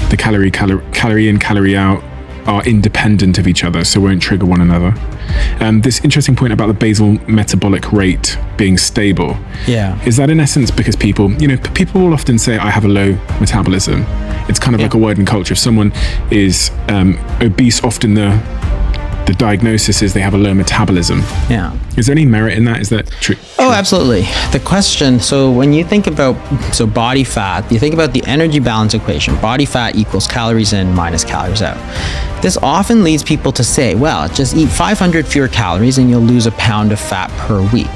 the calorie in, calorie out are independent of each other, so won't trigger one another. This interesting point about the basal metabolic rate being stable. Yeah. Is that in essence because people will often say, I have a low metabolism. It's kind of like a word in culture. If someone is obese, often the diagnosis is they have a low metabolism. Yeah. Is there any merit in that? Is that true? Oh, absolutely. The question, so when you think about, body fat, you think about the energy balance equation. Body fat equals calories in minus calories out. This often leads people to say, well, just eat 500 fewer calories and you'll lose a pound of fat per week.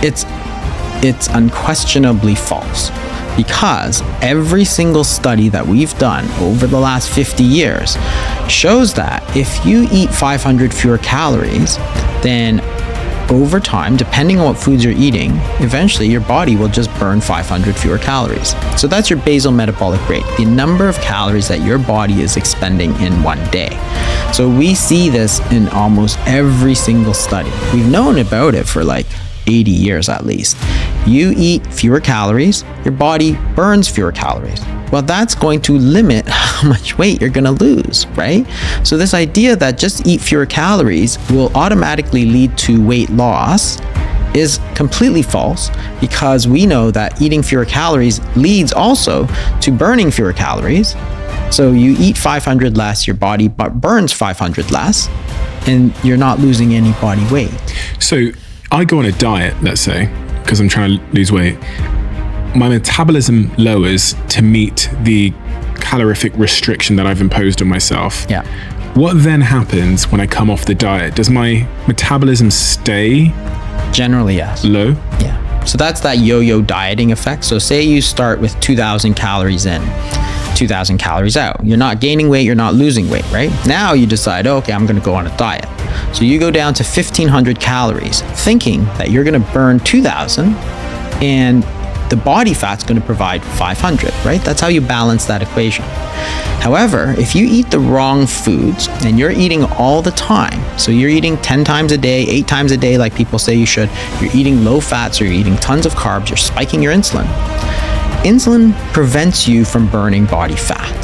It's unquestionably false, because every single study that we've done over the last 50 years shows that if you eat 500 fewer calories, then over time, depending on what foods you're eating, eventually your body will just burn 500 fewer calories. So that's your basal metabolic rate, the number of calories that your body is expending in one day. So we see this in almost every single study. We've known about it for like 80 years at least. You eat fewer calories, your body burns fewer calories. Well, that's going to limit how much weight you're going to lose, right? So this idea that just eat fewer calories will automatically lead to weight loss is completely false, because we know that eating fewer calories leads also to burning fewer calories. So you eat 500 less, your body burns 500 less, and you're not losing any body weight. So I go on a diet, let's say, because I'm trying to lose weight. My metabolism lowers to meet the calorific restriction that I've imposed on myself. Yeah. What then happens when I come off the diet? Does my metabolism stay Generally, yes. low? Yeah. So that's that yo-yo dieting effect. So say you start with 2,000 calories in, 2,000 calories out. You're not gaining weight, you're not losing weight, right? Now you decide, okay, I'm going to go on a diet. So you go down to 1,500 calories, thinking that you're going to burn 2,000 and the body fat's going to provide 500, right? That's how you balance that equation. However, if you eat the wrong foods and you're eating all the time, so you're eating 10 times a day, 8 times a day, like people say you should, you're eating low fats or you're eating tons of carbs, you're spiking your insulin. Insulin prevents you from burning body fat.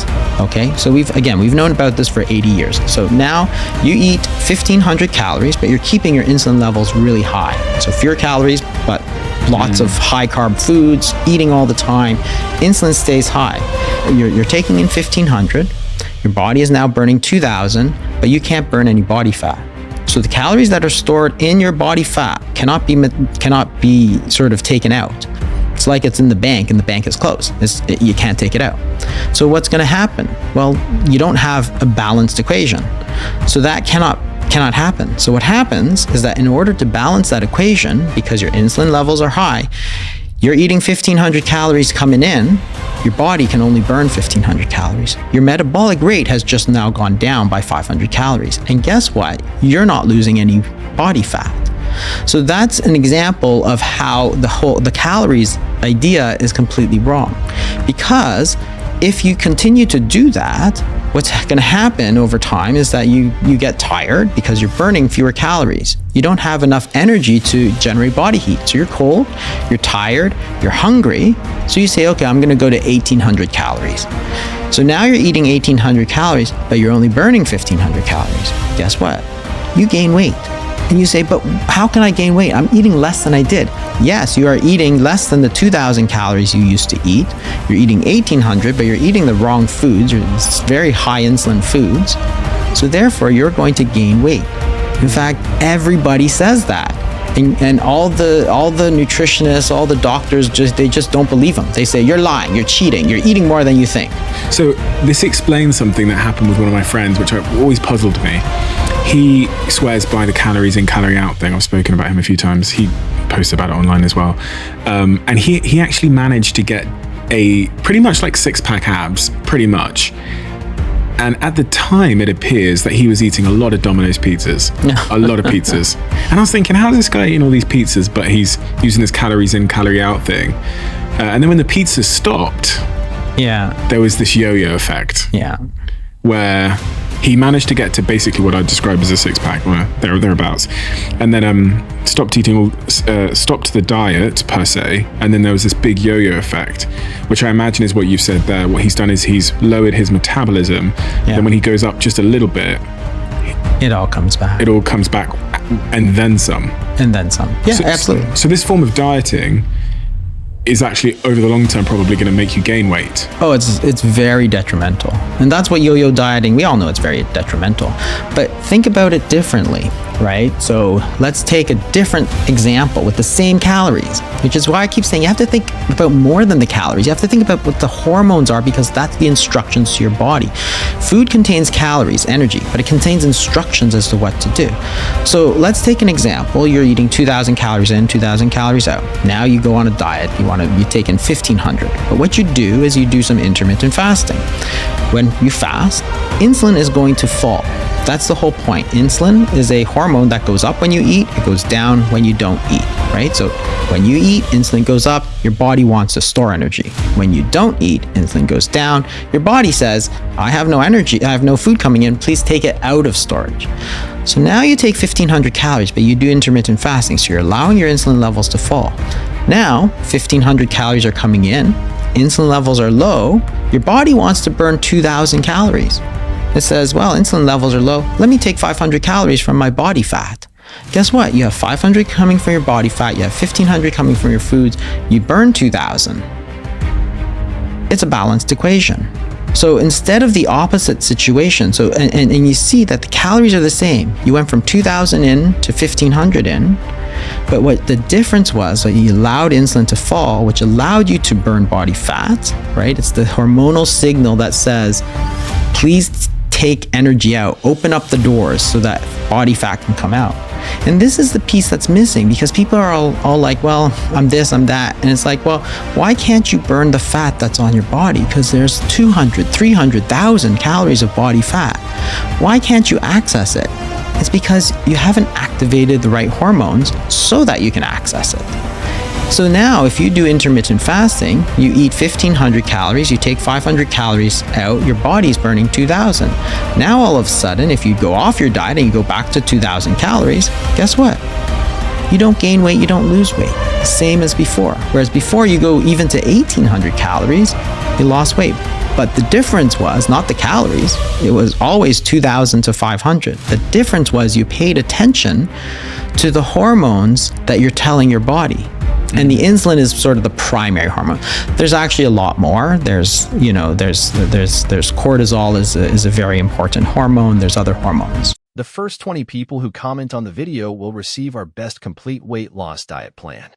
Okay, so we've known about this for 80 years. So now you eat 1,500 calories, but you're keeping your insulin levels really high. So fewer calories, but lots of high carb foods, eating all the time, insulin stays high. You're taking in 1,500, your body is now burning 2,000, but you can't burn any body fat. So the calories that are stored in your body fat cannot be sort of taken out. It's like it's in the bank and the bank is closed. You can't take it out. So what's going to happen? Well, you don't have a balanced equation. So that cannot happen. So what happens is that in order to balance that equation, because your insulin levels are high, you're eating 1,500 calories coming in, your body can only burn 1,500 calories. Your metabolic rate has just now gone down by 500 calories. And guess what? You're not losing any body fat. So that's an example of how the calories idea is completely wrong. Because if you continue to do that, what's going to happen over time is that you get tired because you're burning fewer calories. You don't have enough energy to generate body heat. So you're cold, you're tired, you're hungry. So you say, okay, I'm going to go to 1,800 calories. So now you're eating 1,800 calories, but you're only burning 1,500 calories. Guess what? You gain weight. And you say, but how can I gain weight? I'm eating less than I did. Yes, you are eating less than the 2,000 calories you used to eat. You're eating 1,800, but you're eating the wrong foods. It's very high insulin foods. So therefore, you're going to gain weight. In fact, everybody says that. And all the nutritionists, all the doctors, they just don't believe them. They say, you're lying, you're cheating, you're eating more than you think. So this explains something that happened with one of my friends, which always puzzled me. He swears by the calories in, calorie out thing. I've spoken about him a few times. He posts about it online as well. And he actually managed to get a pretty much like 6-pack abs, pretty much. And at the time, it appears that he was eating a lot of Domino's pizzas, a lot of pizzas. And I was thinking, how is this guy eating all these pizzas, but he's using this calories in, calorie out thing? And then when the pizzas stopped, there was this yo-yo effect. Yeah. Where He managed to get to basically what I'd describe as a six-pack, or thereabouts, and then stopped the diet per se, and then there was this big yo-yo effect, which I imagine is what you've said there. What he's done is he's lowered his metabolism, then when he goes up just a little bit, it all comes back. It all comes back, and then some. And then some. Yeah, absolutely. So this form of dieting is actually over the long term probably going to make you gain weight. Oh, it's very detrimental. And that's what yo-yo dieting, we all know it's very detrimental. But think about it differently, right? So let's take a different example with the same calories, which is why I keep saying you have to think about more than the calories. You have to think about what the hormones are, because that's the instructions to your body. Food contains calories, energy, but it contains instructions as to what to do. So let's take an example. You're eating 2,000 calories in, 2,000 calories out. Now you go on a diet. You're taking 1,500. But what you do is you do some intermittent fasting. When you fast, insulin is going to fall. That's the whole point. Insulin is a hormone that goes up when you eat, it goes down when you don't eat, right? So when you eat, insulin goes up, your body wants to store energy. When you don't eat, insulin goes down. Your body says, I have no energy, I have no food coming in, please take it out of storage. So now you take 1,500 calories, but you do intermittent fasting, so you're allowing your insulin levels to fall. Now, 1,500 calories are coming in, insulin levels are low, your body wants to burn 2,000 calories. It says, well, insulin levels are low, let me take 500 calories from my body fat. Guess what? You have 500 coming from your body fat, you have 1,500 coming from your foods, you burn 2,000. It's a balanced equation. So instead of the opposite situation, and you see that the calories are the same. You went from 2,000 in to 1,500 in, but what the difference was that you allowed insulin to fall, which allowed you to burn body fat, right? It's the hormonal signal that says, please take energy out, open up the doors so that body fat can come out. And this is the piece that's missing, because people are all like, well, I'm this, I'm that. And it's like, well, why can't you burn the fat that's on your body? Because there's 200, 300,000 calories of body fat. Why can't you access it? It's because you haven't activated the right hormones so that you can access it. So now if you do intermittent fasting, you eat 1,500 calories, you take 500 calories out, your body's burning 2,000. Now all of a sudden, if you go off your diet and you go back to 2,000 calories, guess what? You don't gain weight, you don't lose weight. Same as before. Whereas before you go even to 1,800 calories, you lost weight. But the difference was not the calories, it was always 2,000 to 500. The difference was you paid attention to the hormones that you're telling your body. And the insulin is sort of the primary hormone. There's actually a lot more. There's cortisol is a very important hormone. There's other hormones. The first 20 people who comment on the video will receive our best complete weight loss diet plan.